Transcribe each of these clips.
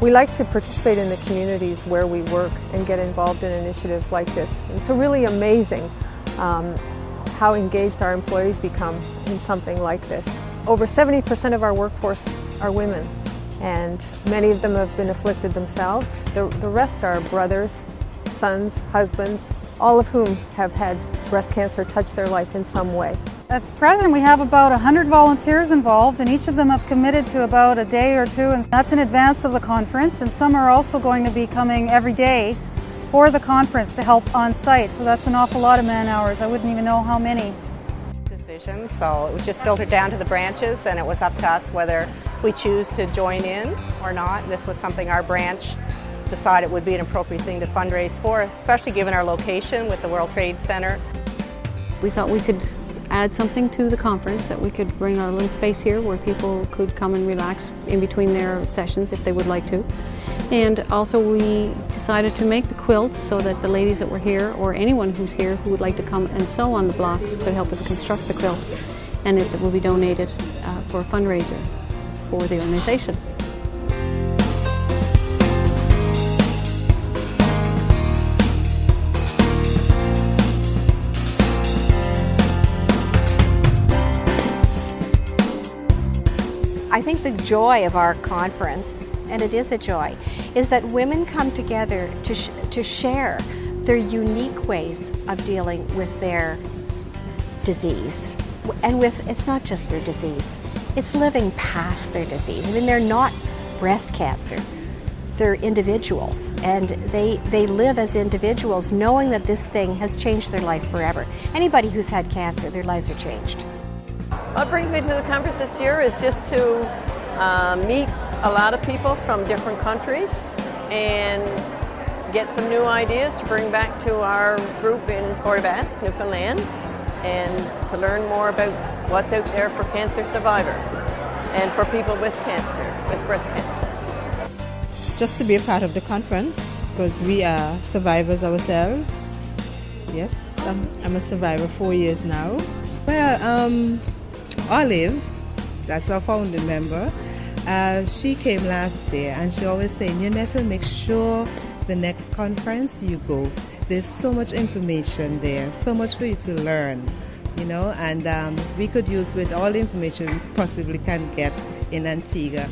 We like to participate in the communities where we work and get involved in initiatives like this. It's really amazing how engaged our employees become in something like this. Over 70% of our workforce are women, and many of them have been afflicted themselves. The rest are brothers, sons, husbands, all of whom have had breast cancer touch their life in some way. At present, we have about 100 volunteers involved, and each of them have committed to about a day or two, and that's in advance of the conference, and some are also going to be coming every day for the conference to help on site, so that's an awful lot of man hours. I wouldn't even know how many. So it was just filtered down to the branches, and it was up to us whether we choose to join in or not. This was something our branch decided would be an appropriate thing to fundraise for, especially given our location with the World Trade Center. We thought we could add something to the conference, that we could bring a little space here where people could come and relax in between their sessions if they would like to. And also we decided to make the quilt so that the ladies that were here, or anyone who's here who would like to come and sew on the blocks, could help us construct the quilt, and it will be donated for a fundraiser for the organization. I think the joy of our conference, and it is a joy, is that women come together to share their unique ways of dealing with their disease. And it's not just their disease, it's living past their disease. I mean, they're not breast cancer, they're individuals, and they live as individuals knowing that this thing has changed their life forever. Anybody who's had cancer, their lives are changed. What brings me to the conference this year is just to meet a lot of people from different countries and get some new ideas to bring back to our group in Port aux Basques, Newfoundland, and to learn more about what's out there for cancer survivors and for people with cancer, with breast cancer. Just to be a part of the conference, because we are survivors ourselves. Yes, I'm a survivor 4 years now. Well, Olive, that's our founding member, she came last year, and she always saying, Yonetta, make sure the next conference you go, there's so much information there, so much for you to learn, you know, and we could use with all the information we possibly can get in Antigua.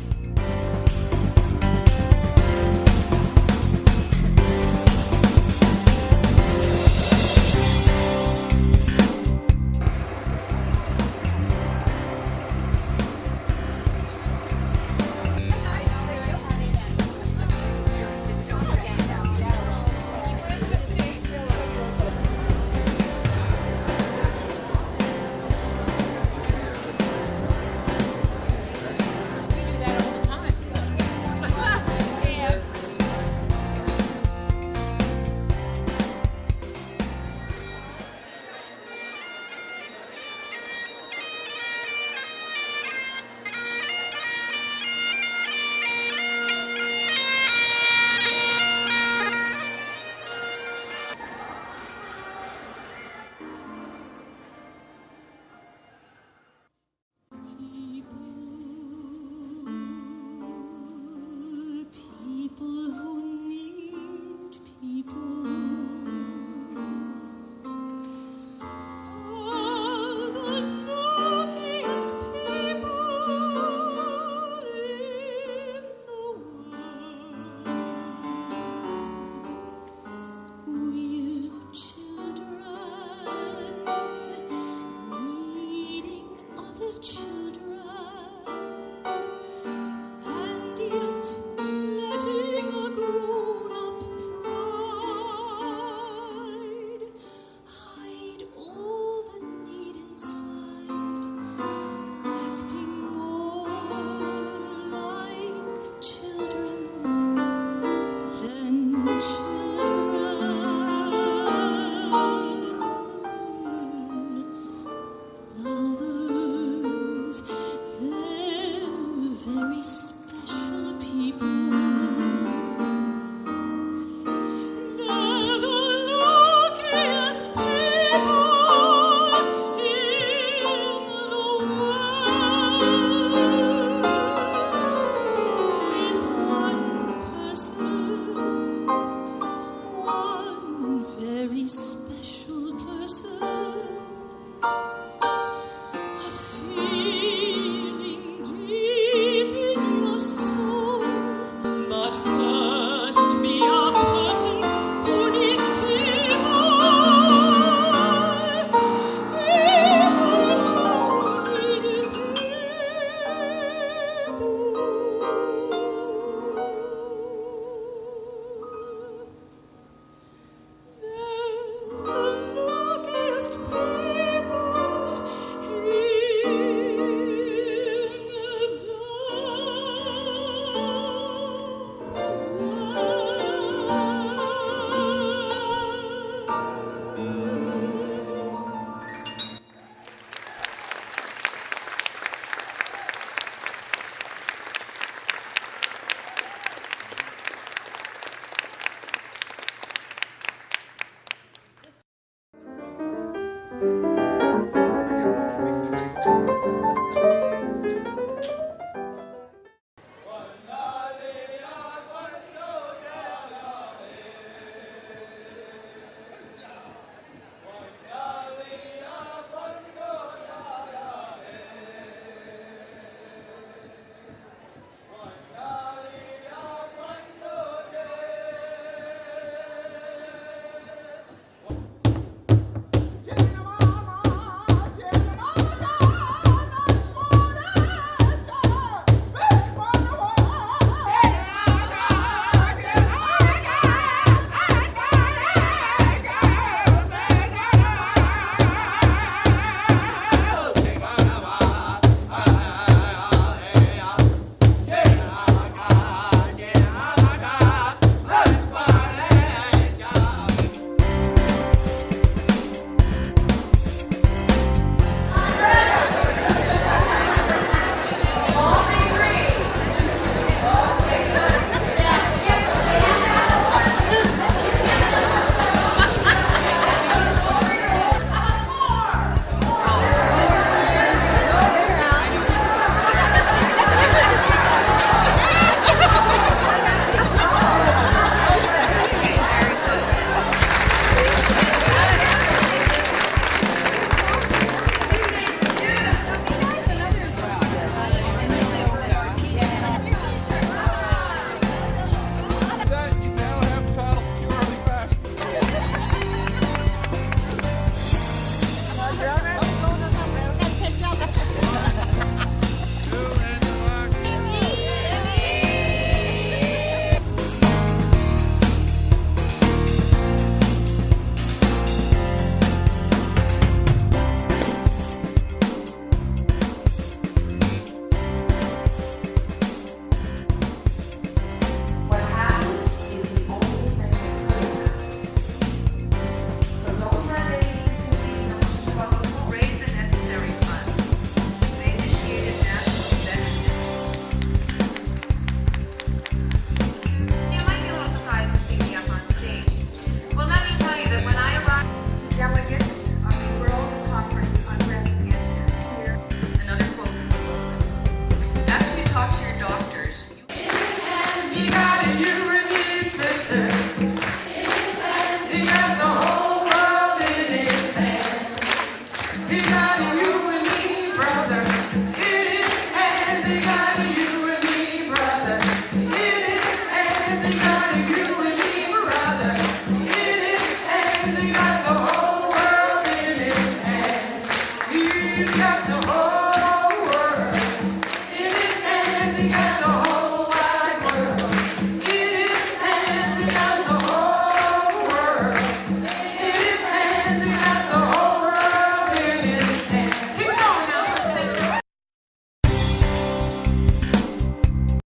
Bye.